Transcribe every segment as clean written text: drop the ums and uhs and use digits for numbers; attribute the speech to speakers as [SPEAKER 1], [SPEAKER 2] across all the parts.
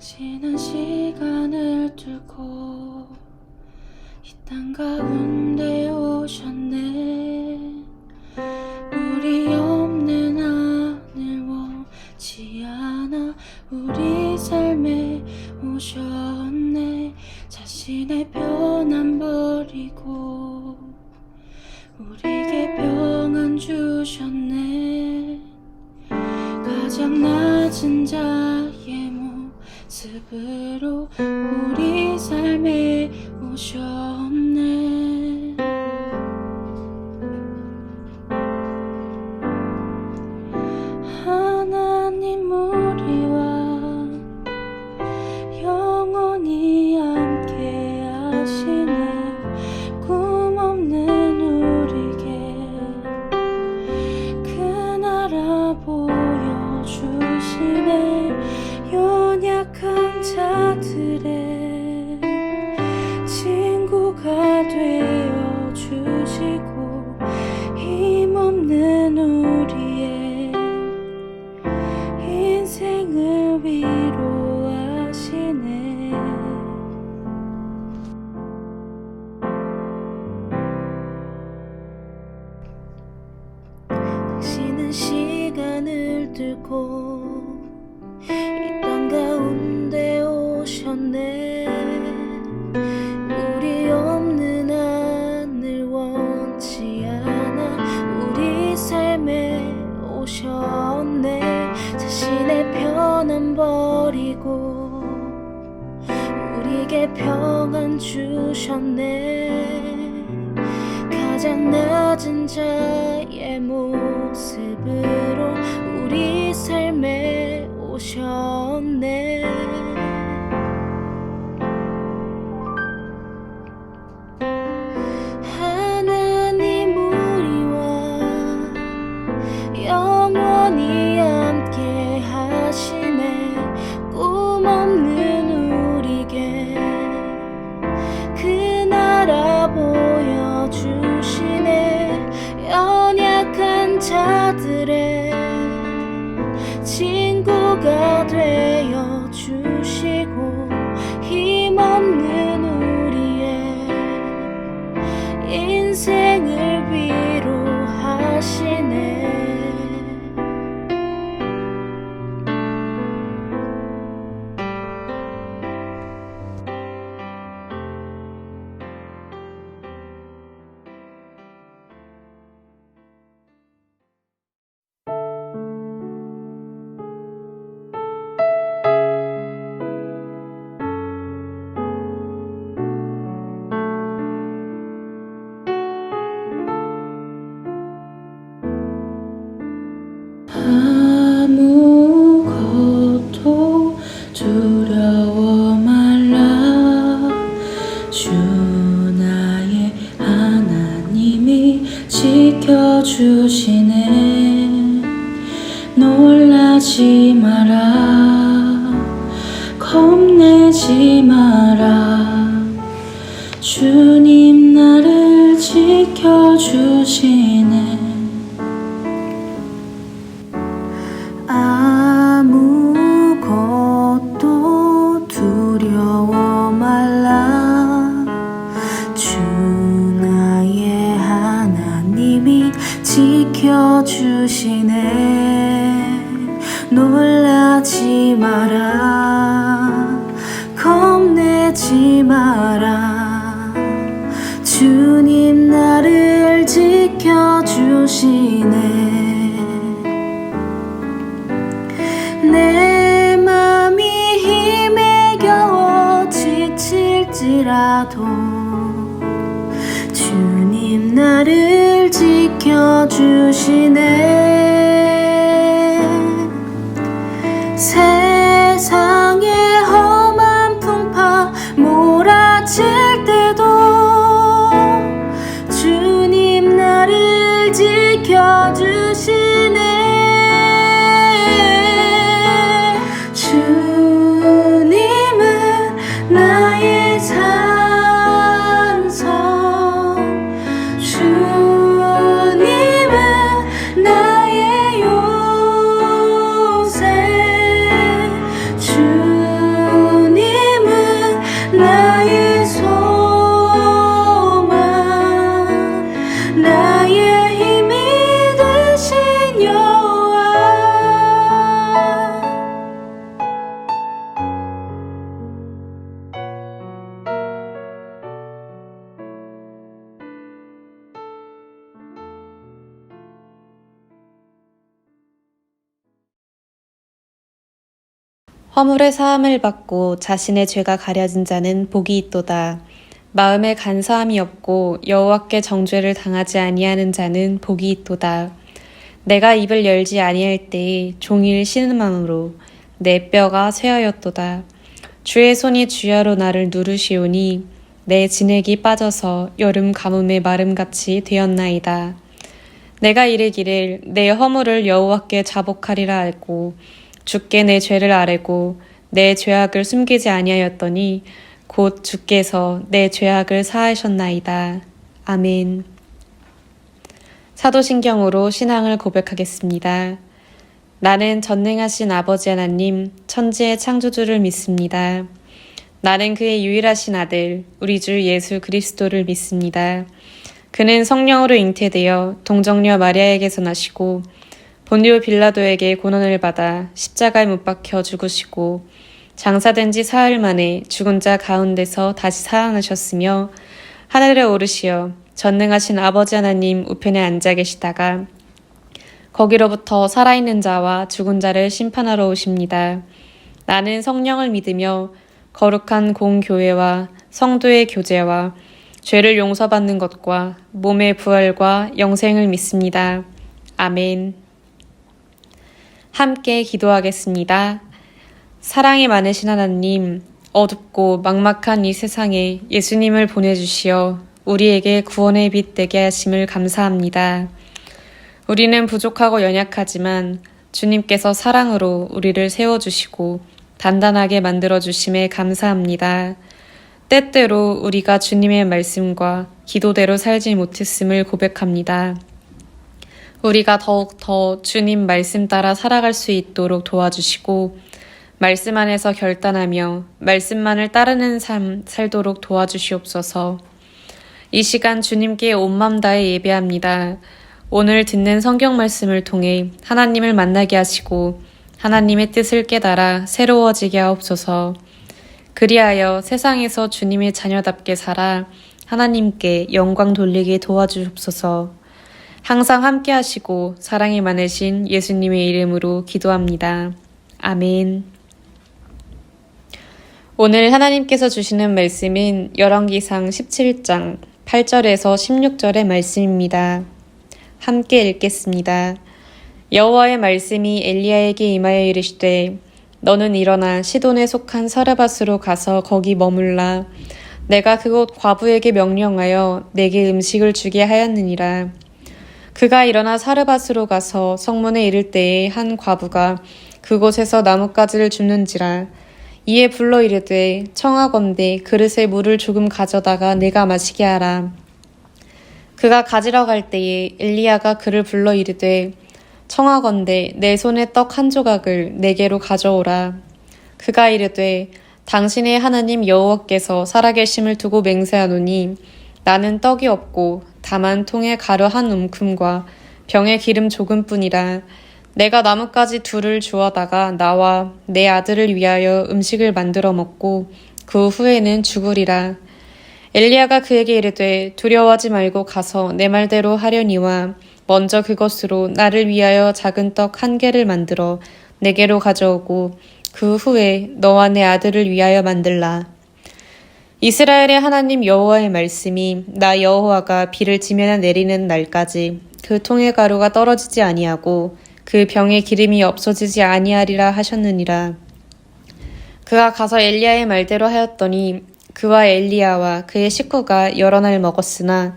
[SPEAKER 1] 당신은 시간을 두고 이 땅 가운데 오셨네. 우리 없는 하늘 원치 않아 우리 삶에 오셨네. 자신의 편안 버리고 우리에게 평안 주셨네. 가장 낮은 자의 모습으로 우리 삶에 오셨네. 하나님 우리와 영원히 함께 하시네. 꿈 없는 우리에게 그 나라 보여주시네. 연약한 자들의 친구가 되어주시고 힘없는 우리의 인생을 위로하시네. 당신은 시간을 두고 이 땅 가운데 오셨네. 우리 없는 하늘 원치 않아 우리 삶에 오셨네. 자신의 편안 버리고 우리에게 평안 주셨네. 가장 낮은 자의 모습으로 우리 삶에 오셨네. 하나님 우리와 영원히 함께 하시네. 꿈 없는 우리에게 그 나라 보여주시네. 연약한 자들의 친구가 되어주시고 힘없는 우리의 인생을 위로하시네. 아무것도 두려워 말라. 주 나의 하나님이 지켜주시네. 놀라지 마라. 겁내지 마라. 주님 나를 지켜주시네. 아무것도 두려워 말라. 주 나의 하나님이 지켜주시네. 놀라지 마라. 겁내지 마라. 주님 나를 지켜주시네. 내 맘이 힘에 겨워 지칠지라도 주님 나를 지켜주시네. 세상의 험한 풍파 몰아칠 때도 주님 나를 지켜주시네. 주님은 나의 산성, 주님은 나의 요새.
[SPEAKER 2] 허물의 사함을 받고 자신의 죄가 가려진 자는 복이 있도다. 마음에 간사함이 없고 여호와께 정죄를 당하지 아니하는 자는 복이 있도다. 내가 입을 열지 아니할 때에 종일 신음함으로 내 뼈가 쇠하였도다. 주의 손이 주야로 나를 누르시오니 내 진액이 빠져서 여름 가뭄의 마름같이 되었나이다. 내가 이르기를 내 허물을 여호와께 자복하리라 알고 주께 내 죄를 아뢰고 내 죄악을 숨기지 아니하였더니 곧 주께서 내 죄악을 사하셨나이다. 아멘. 사도신경으로 신앙을 고백하겠습니다. 나는 전능하신 아버지 하나님, 천지의 창조주를 믿습니다. 나는 그의 유일하신 아들, 우리 주 예수 그리스도를 믿습니다. 그는 성령으로 잉태되어 동정녀 마리아에게서 나시고 본디오 빌라도에게 고난을 받아 십자가에 못 박혀 죽으시고 장사된 지 사흘 만에 죽은 자 가운데서 다시 살아나셨으며 하늘에 오르시어 전능하신 아버지 하나님 우편에 앉아 계시다가 거기로부터 살아있는 자와 죽은 자를 심판하러 오십니다. 나는 성령을 믿으며 거룩한 공교회와 성도의 교제와 죄를 용서받는 것과 몸의 부활과 영생을 믿습니다. 아멘. 함께 기도하겠습니다. 사랑이 많으신 하나님, 어둡고 막막한 이 세상에 예수님을 보내주시어 우리에게 구원의 빛 되게 하심을 감사합니다. 우리는 부족하고 연약하지만 주님께서 사랑으로 우리를 세워주시고 단단하게 만들어주심에 감사합니다. 때때로 우리가 주님의 말씀과 기도대로 살지 못했음을 고백합니다. 우리가 더욱 더 주님 말씀 따라 살아갈 수 있도록 도와주시고 말씀 안에서 결단하며 말씀만을 따르는 삶 살도록 도와주시옵소서. 이 시간 주님께 온 맘 다해 예배합니다. 오늘 듣는 성경 말씀을 통해 하나님을 만나게 하시고 하나님의 뜻을 깨달아 새로워지게 하옵소서. 그리하여 세상에서 주님의 자녀답게 살아 하나님께 영광 돌리게 도와주옵소서. 항상 함께 하시고 사랑이 많으신 예수님의 이름으로 기도합니다. 아멘. 오늘 하나님께서 주시는 말씀은 열왕기상 17장 8절에서 16절의 말씀입니다. 함께 읽겠습니다. 여호와의 말씀이 엘리야에게 임하여 이르시되 너는 일어나 시돈에 속한 사르밧으로 가서 거기 머물라. 내가 그곳 과부에게 명령하여 내게 음식을 주게 하였느니라. 그가 일어나 사르밧으로 가서 성문에 이를 때에 한 과부가 그곳에서 나뭇가지를 줍는지라. 이에 불러 이르되 청하건대 그릇에 물을 조금 가져다가 내가 마시게 하라. 그가 가지러 갈 때에 엘리야가 그를 불러 이르되 청하건대 내 손에 떡 한 조각을 내게로 가져오라. 그가 이르되 당신의 하나님 여호와께서 살아계심을 두고 맹세하노니 나는 떡이 없고 다만 통에 가루 한 움큼과 병에 기름 조금뿐이라. 내가 나뭇가지 둘을 주워다가 나와 내 아들을 위하여 음식을 만들어 먹고 그 후에는 죽으리라. 엘리야가 그에게 이르되 두려워하지 말고 가서 내 말대로 하려니와 먼저 그것으로 나를 위하여 작은 떡 1개를 만들어 내게로 가져오고 그 후에 너와 내 아들을 위하여 만들라. 이스라엘의 하나님 여호와의 말씀이 나 여호와가 비를 지면에 내리는 날까지 그 통의 가루가 떨어지지 아니하고 그 병의 기름이 없어지지 아니하리라 하셨느니라. 그가 가서 엘리야의 말대로 하였더니 그와 엘리야와 그의 식구가 여러 날 먹었으나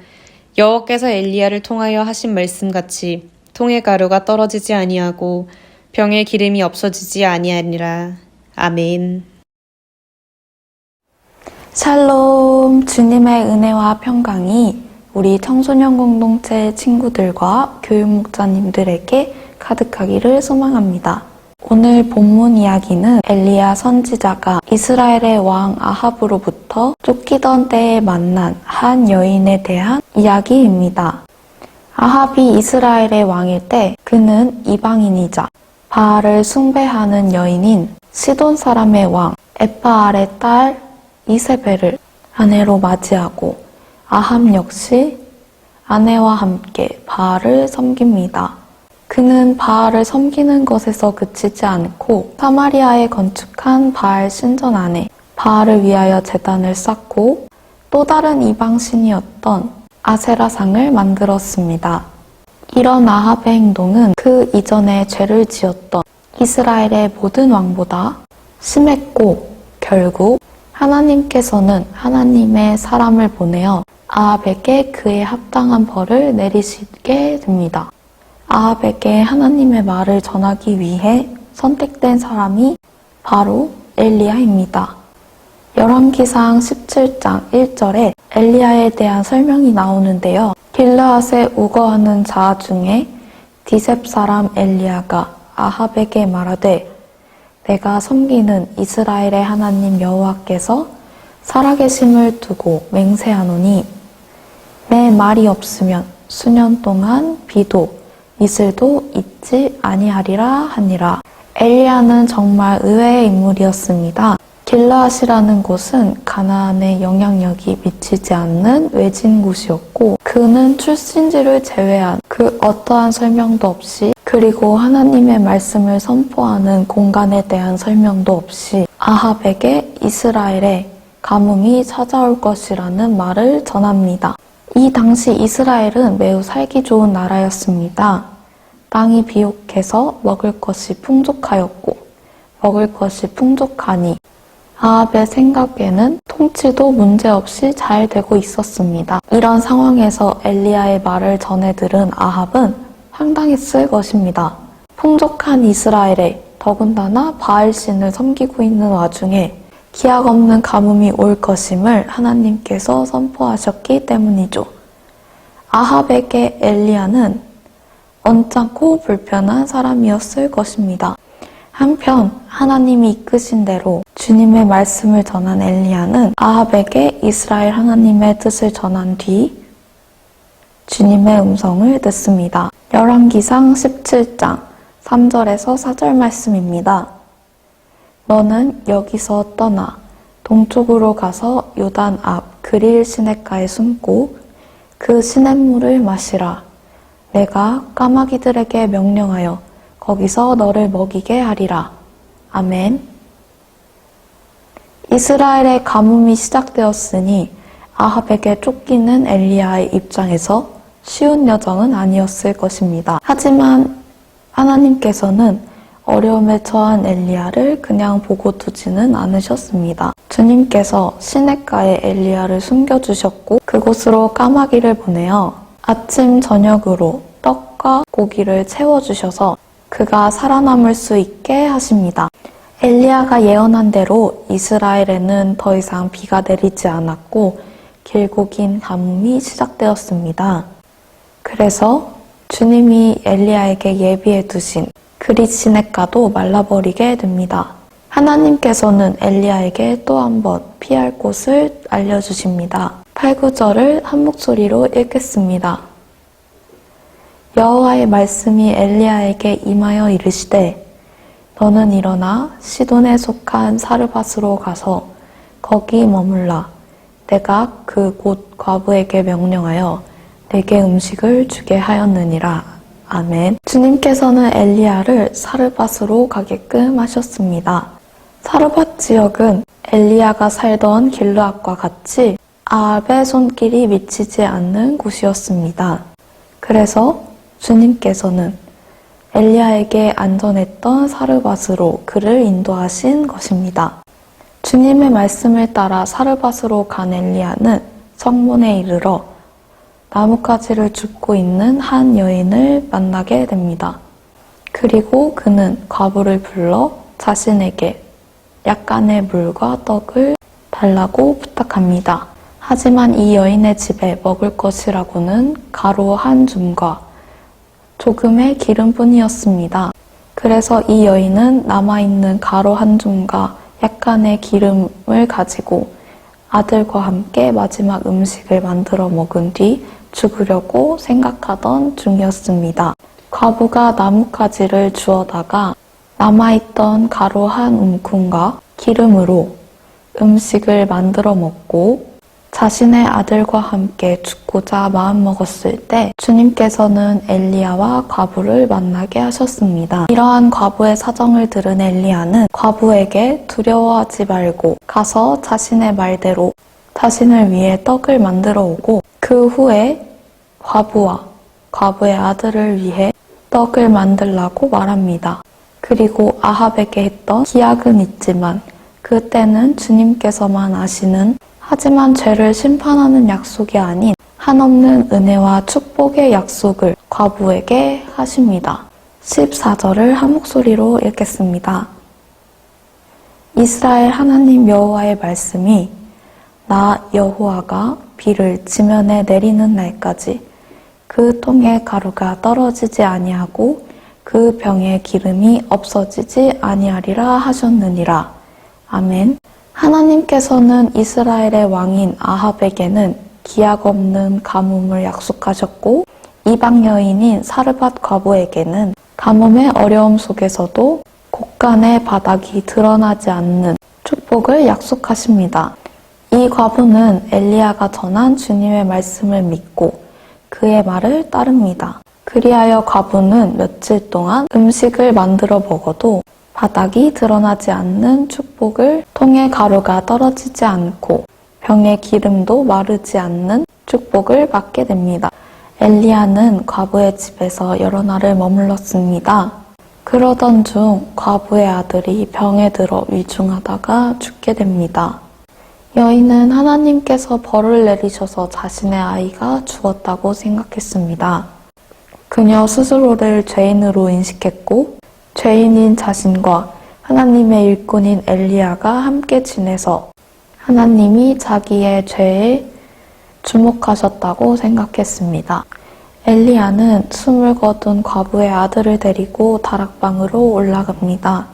[SPEAKER 2] 여호와께서 엘리야를 통하여 하신 말씀같이 통의 가루가 떨어지지 아니하고 병의 기름이 없어지지 아니하니라. 아멘.
[SPEAKER 3] 샬롬, 주님의 은혜와 평강이 우리 청소년 공동체 친구들과 교육목자님들에게 가득하기를 소망합니다. 오늘 본문 이야기는 엘리야 선지자가 이스라엘의 왕 아합으로부터 쫓기던 때에 만난 한 여인에 대한 이야기입니다. 아합이 이스라엘의 왕일 때 그는 이방인이자 바알을 숭배하는 여인인 시돈 사람의 왕 에빠알의 딸 이세벨을 아내로 맞이하고 아합 역시 아내와 함께 바알을 섬깁니다. 그는 바알을 섬기는 것에서 그치지 않고 사마리아에 건축한 바알 신전 안에 바알을 위하여 제단을 쌓고 또 다른 이방신이었던 아세라상을 만들었습니다. 이런 아합의 행동은 그 이전에 죄를 지었던 이스라엘의 모든 왕보다 심했고 결국 하나님께서는 하나님의 사람을 보내어 아합에게 그에 합당한 벌을 내리시게 됩니다. 아합에게 하나님의 말을 전하기 위해 선택된 사람이 바로 엘리야입니다. 열왕기상 17장 1절에 엘리야에 대한 설명이 나오는데요. 길르앗에 우거하는 자 중에 디셉 사람 엘리야가 아합에게 말하되 내가 섬기는 이스라엘의 하나님 여호와께서 살아계심을 두고 맹세하노니 내 말이 없으면 수년 동안 비도 이슬도 있지 아니하리라 하니라. 엘리야는 정말 의외의 인물이었습니다. 길르앗이라는 곳은 가나안의 영향력이 미치지 않는 외진 곳이었고 그는 출신지를 제외한 그 어떠한 설명도 없이 그리고 하나님의 말씀을 선포하는 공간에 대한 설명도 없이 아합에게 이스라엘에 가뭄이 찾아올 것이라는 말을 전합니다. 이 당시 이스라엘은 매우 살기 좋은 나라였습니다. 땅이 비옥해서 먹을 것이 풍족하였고 먹을 것이 풍족하니 아합의 생각에는 통치도 문제없이 잘 되고 있었습니다. 이런 상황에서 엘리야의 말을 전해 들은 아합은 황당했을 것입니다. 풍족한 이스라엘에 더군다나 바알신을 섬기고 있는 와중에 기약 없는 가뭄이 올 것임을 하나님께서 선포하셨기 때문이죠. 아합에게 엘리야는 언짢고 불편한 사람이었을 것입니다. 한편 하나님이 이끄신 대로 주님의 말씀을 전한 엘리야는 아합에게 이스라엘 하나님의 뜻을 전한 뒤 주님의 음성을 듣습니다. 열왕기상 17장 3절에서 4절 말씀입니다. 너는 여기서 떠나 동쪽으로 가서 요단 앞 그릴 시냇가에 숨고 그 시냇물을 마시라. 내가 까마귀들에게 명령하여 거기서 너를 먹이게 하리라. 아멘. 이스라엘의 가뭄이 시작되었으니 아합에게 쫓기는 엘리야의 입장에서 쉬운 여정은 아니었을 것입니다. 하지만 하나님께서는 어려움에 처한 엘리야를 그냥 보고 두지는 않으셨습니다. 주님께서 시냇가에 엘리야를 숨겨주셨고 그곳으로 까마귀를 보내어 아침 저녁으로 떡과 고기를 채워주셔서 그가 살아남을 수 있게 하십니다. 엘리야가 예언한 대로 이스라엘에는 더 이상 비가 내리지 않았고 길고 긴 가뭄이 시작되었습니다. 그래서 주님이 엘리야에게 예비해 두신 그릿 시냇가도 말라버리게 됩니다. 하나님께서는 엘리야에게 또 한 번 피할 곳을 알려주십니다. 8, 9절을 한 목소리로 읽겠습니다. 여호와의 말씀이 엘리야에게 임하여 이르시되 너는 일어나 시돈에 속한 사르밧으로 가서 거기 머물라. 내가 그곳 과부에게 명령하여 내게 음식을 주게 하였느니라. 아멘. 주님께서는 엘리야를 사르밧으로 가게끔 하셨습니다. 사르밧 지역은 엘리야가 살던 길르앗과 같이 아합의 손길이 미치지 않는 곳이었습니다. 그래서 주님께서는 엘리야에게 안전했던 사르밧으로 그를 인도하신 것입니다. 주님의 말씀을 따라 사르밧으로 간 엘리야는 성문에 이르러 나뭇가지를 줍고 있는 한 여인을 만나게 됩니다. 그리고 그는 과부를 불러 자신에게 약간의 물과 떡을 달라고 부탁합니다. 하지만 이 여인의 집에 먹을 것이라고는 가루 한 줌과 조금의 기름뿐이었습니다. 그래서 이 여인은 남아있는 가루 한 줌과 약간의 기름을 가지고 아들과 함께 마지막 음식을 만들어 먹은 뒤 죽으려고 생각하던 중이었습니다. 과부가 나뭇가지를 주워다가 남아있던 가루 한 움큼과 기름으로 음식을 만들어 먹고 자신의 아들과 함께 죽고자 마음먹었을 때 주님께서는 엘리야와 과부를 만나게 하셨습니다. 이러한 과부의 사정을 들은 엘리야는 과부에게 두려워하지 말고 가서 자신의 말대로 자신을 위해 떡을 만들어 오고 그 후에 과부와 과부의 아들을 위해 떡을 만들라고 말합니다. 그리고 아합에게 했던 기약은 있지만 그때는 주님께서만 아시는 하지만 죄를 심판하는 약속이 아닌 한없는 은혜와 축복의 약속을 과부에게 하십니다. 14절을 한 목소리로 읽겠습니다. 이스라엘 하나님 여호와의 말씀이 나 여호와가 비를 지면에 내리는 날까지 그 통에 가루가 떨어지지 아니하고 그 병에 기름이 없어지지 아니하리라 하셨느니라. 아멘. 하나님께서는 이스라엘의 왕인 아합에게는 기약 없는 가뭄을 약속하셨고 이방 여인인 사르밧 과부에게는 가뭄의 어려움 속에서도 곳간의 바닥이 드러나지 않는 축복을 약속하십니다. 이 과부는 엘리야가 전한 주님의 말씀을 믿고 그의 말을 따릅니다. 그리하여 과부는 며칠 동안 음식을 만들어 먹어도 바닥이 드러나지 않는 축복을 통에 가루가 떨어지지 않고 병의 기름도 마르지 않는 축복을 받게 됩니다. 엘리야는 과부의 집에서 여러 날을 머물렀습니다. 그러던 중 과부의 아들이 병에 들어 위중하다가 죽게 됩니다. 여인은 하나님께서 벌을 내리셔서 자신의 아이가 죽었다고 생각했습니다. 그녀 스스로를 죄인으로 인식했고 죄인인 자신과 하나님의 일꾼인 엘리야가 함께 지내서 하나님이 자기의 죄에 주목하셨다고 생각했습니다. 엘리야는 숨을 거둔 과부의 아들을 데리고 다락방으로 올라갑니다.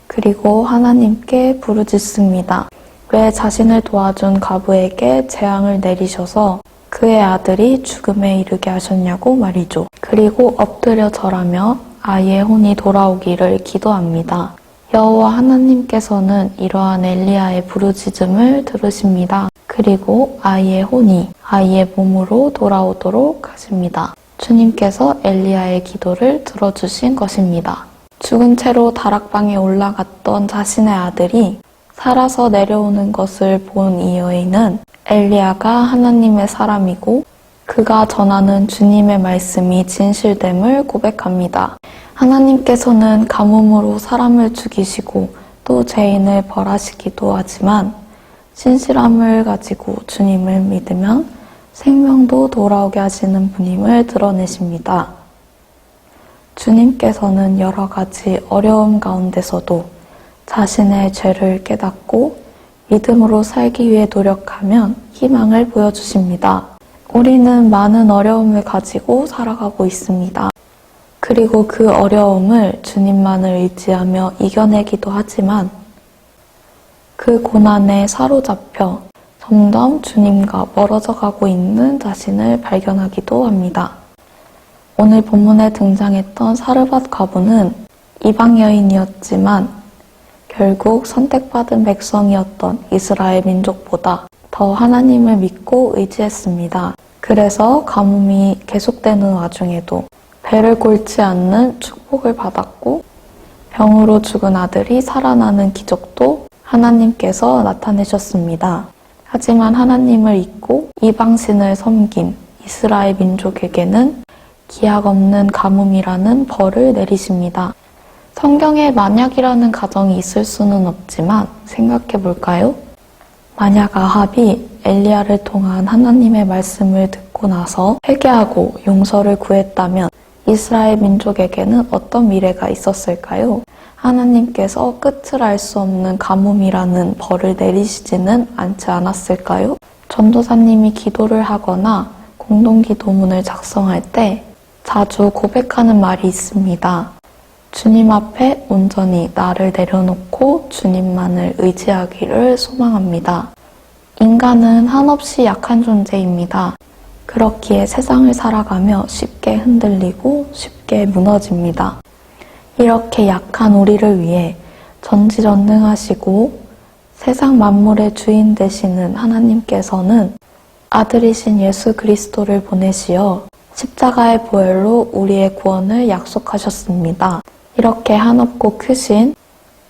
[SPEAKER 3] 그리고 하나님께 부르짖습니다. 왜 자신을 도와준 과부에게 재앙을 내리셔서 그의 아들이 죽음에 이르게 하셨냐고 말이죠. 그리고 엎드려 절하며 아이의 혼이 돌아오기를 기도합니다. 여호와 하나님께서는 이러한 엘리야의 부르짖음을 들으십니다. 그리고 아이의 혼이 아이의 몸으로 돌아오도록 하십니다. 주님께서 엘리야의 기도를 들어주신 것입니다. 죽은 채로 다락방에 올라갔던 자신의 아들이 살아서 내려오는 것을 본 이 여인은 엘리야가 하나님의 사람이고 그가 전하는 주님의 말씀이 진실됨을 고백합니다. 하나님께서는 가뭄으로 사람을 죽이시고 또 죄인을 벌하시기도 하지만 신실함을 가지고 주님을 믿으면 생명도 돌아오게 하시는 분임을 드러내십니다. 주님께서는 여러 가지 어려움 가운데서도 자신의 죄를 깨닫고 믿음으로 살기 위해 노력하면 희망을 보여주십니다. 우리는 많은 어려움을 가지고 살아가고 있습니다. 그리고 그 어려움을 주님만을 의지하며 이겨내기도 하지만 그 고난에 사로잡혀 점점 주님과 멀어져 가고 있는 자신을 발견하기도 합니다. 오늘 본문에 등장했던 사르밧 과부는 이방 여인이었지만 결국 선택받은 백성이었던 이스라엘 민족보다 더 하나님을 믿고 의지했습니다. 그래서 가뭄이 계속되는 와중에도 배를 골지 않는 축복을 받았고 병으로 죽은 아들이 살아나는 기적도 하나님께서 나타내셨습니다. 하지만 하나님을 잊고 이방신을 섬긴 이스라엘 민족에게는 기약 없는 가뭄이라는 벌을 내리십니다. 성경에 만약이라는 가정이 있을 수는 없지만 생각해 볼까요? 만약 아합이 엘리야를 통한 하나님의 말씀을 듣고 나서 회개하고 용서를 구했다면 이스라엘 민족에게는 어떤 미래가 있었을까요? 하나님께서 끝을 알 수 없는 가뭄이라는 벌을 내리시지는 않지 않았을까요? 전도사님이 기도를 하거나 공동기도문을 작성할 때 자주 고백하는 말이 있습니다. 주님 앞에 온전히 나를 내려놓고 주님만을 의지하기를 소망합니다. 인간은 한없이 약한 존재입니다. 그렇기에 세상을 살아가며 쉽게 흔들리고 쉽게 무너집니다. 이렇게 약한 우리를 위해 전지전능하시고 세상 만물의 주인 되시는 하나님께서는 아들이신 예수 그리스도를 보내시어 십자가의 보혈로 우리의 구원을 약속하셨습니다. 이렇게 한없고 크신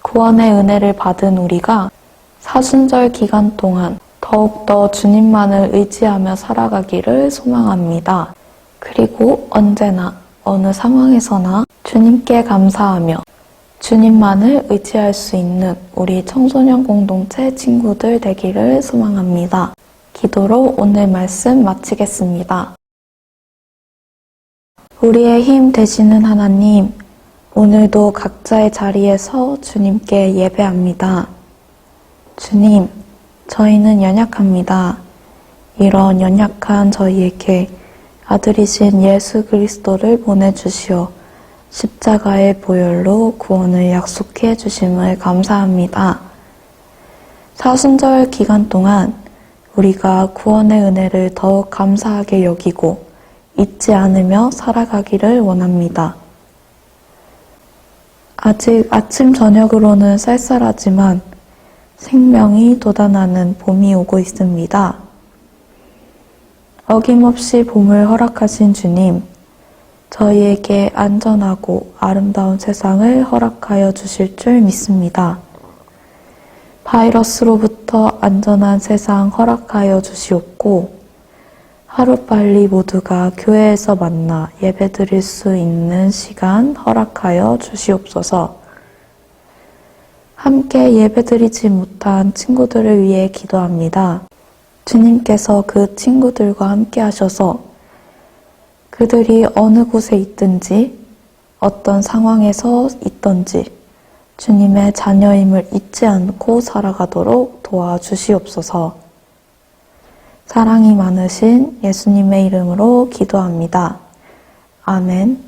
[SPEAKER 3] 구원의 은혜를 받은 우리가 사순절 기간 동안 더욱더 주님만을 의지하며 살아가기를 소망합니다. 그리고 언제나 어느 상황에서나 주님께 감사하며 주님만을 의지할 수 있는 우리 청소년 공동체 친구들 되기를 소망합니다. 기도로 오늘 말씀 마치겠습니다. 우리의 힘 되시는 하나님, 오늘도 각자의 자리에서 주님께 예배합니다. 주님, 저희는 연약합니다. 이런 연약한 저희에게 아들이신 예수 그리스도를 보내주시어 십자가의 보혈로 구원을 약속해 주심을 감사합니다. 사순절 기간 동안 우리가 구원의 은혜를 더욱 감사하게 여기고 잊지 않으며 살아가기를 원합니다. 아직 아침 저녁으로는 쌀쌀하지만 생명이 돋아나는 봄이 오고 있습니다. 어김없이 봄을 허락하신 주님, 저희에게 안전하고 아름다운 세상을 허락하여 주실 줄 믿습니다. 바이러스로부터 안전한 세상 허락하여 주시옵고, 하루빨리 모두가 교회에서 만나 예배드릴 수 있는 시간 허락하여 주시옵소서. 함께 예배드리지 못한 친구들을 위해 기도합니다. 주님께서 그 친구들과 함께 하셔서 그들이 어느 곳에 있든지 어떤 상황에서 있든지 주님의 자녀임을 잊지 않고 살아가도록 도와주시옵소서. 사랑이 많으신 예수님의 이름으로 기도합니다. 아멘.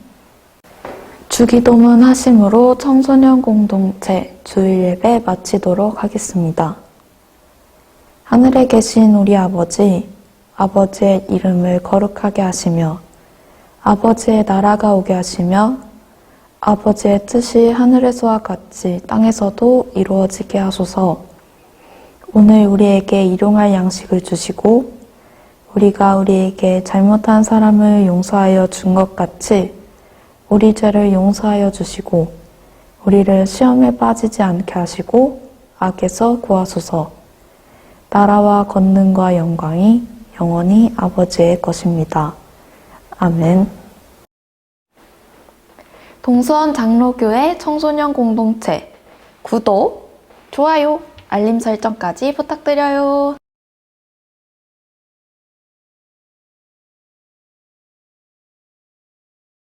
[SPEAKER 3] 주기도문 하심으로 청소년 공동체 주일 예배 마치도록 하겠습니다. 하늘에 계신 우리 아버지, 아버지의 이름을 거룩하게 하시며 아버지의 나라가 오게 하시며 아버지의 뜻이 하늘에서와 같이 땅에서도 이루어지게 하소서. 오늘 우리에게 일용할 양식을 주시고 우리가 우리에게 잘못한 사람을 용서하여 준 것 같이 우리 죄를 용서하여 주시고 우리를 시험에 빠지지 않게 하시고 악에서 구하소서. 나라와 권능과 영광이 영원히 아버지의 것입니다. 아멘. 동수원 장로교회 청소년 공동체 구독, 좋아요, 알림 설정까지 부탁드려요.